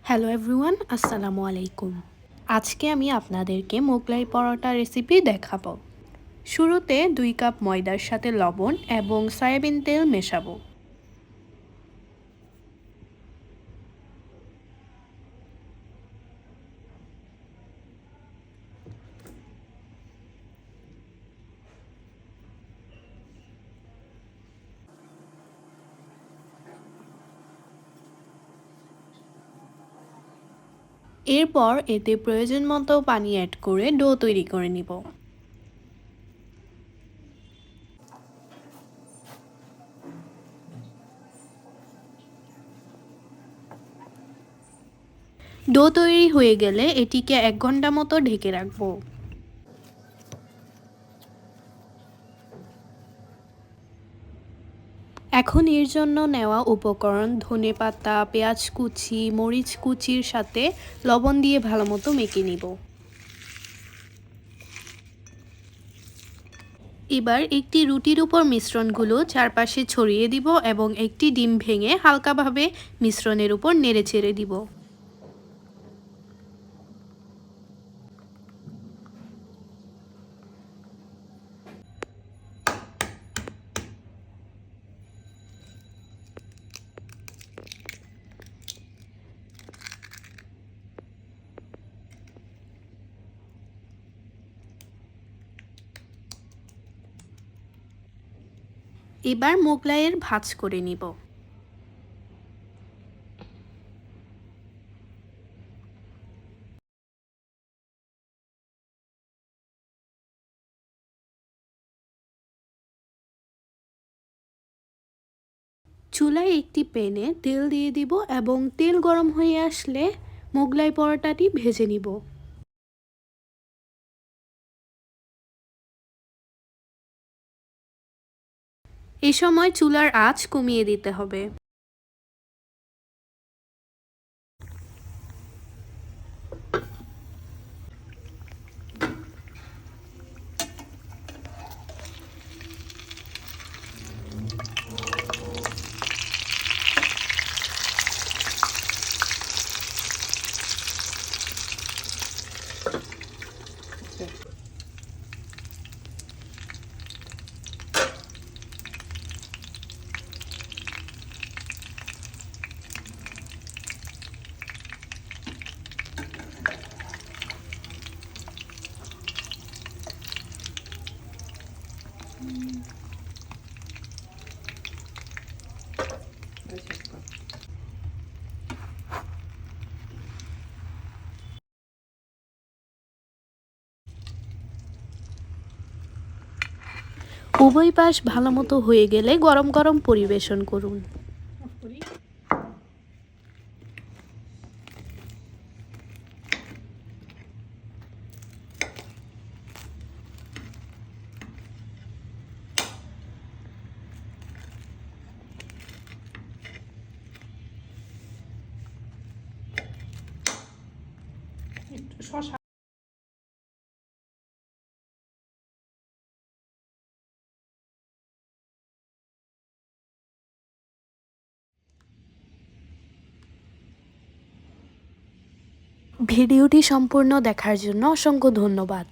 Hello everyone, আসসালামু আলাইকুম। আজকে আমি আপনাদেরকে মোগলাই পরোটা রেসিপি দেখাবো। শুরুতে 2 কাপ ময়দার সাথে লবণ এবং সয়াবিন তেল মেশাবো। এরপর এতে প্রয়োজন মতো পানি অ্যাড করে ডো তৈরি করে নিব। ডো তৈরি হয়ে গেলে এটিকে 1 ঘন্টা মতো ঢেকে রাখবো। এখন এর জন্য নেওয়া উপকরণ ধনেপাতা, পেঁয়াজ কুচি, মরিচ কুচির সাথে লবণ দিয়ে ভালোমতো মেখে নিব। এবার একটি রুটির উপর মিশ্রণগুলো চারপাশে ছড়িয়ে দিব এবং একটি ডিম ভেঙে হালকাভাবে মিশ্রণের উপর নেড়েচেড়ে দিব। এবার মোগলাইয়ের ভাঁজ করে নিব। চুলায় একটি প্যানে তেল দিয়ে দিব এবং তেল গরম হয়ে আসলে মোগলাই পরোটাটি ভেজে নিব। এ সময় চুলার আঁচ কমিয়ে দিতে হবে। উভয় পাশ ভালোমতো হয়ে গেলে গরম গরম পরিবেশন করুন। ভিডিওটি সম্পূর্ণ দেখার জন্য অসংখ্য ধন্যবাদ।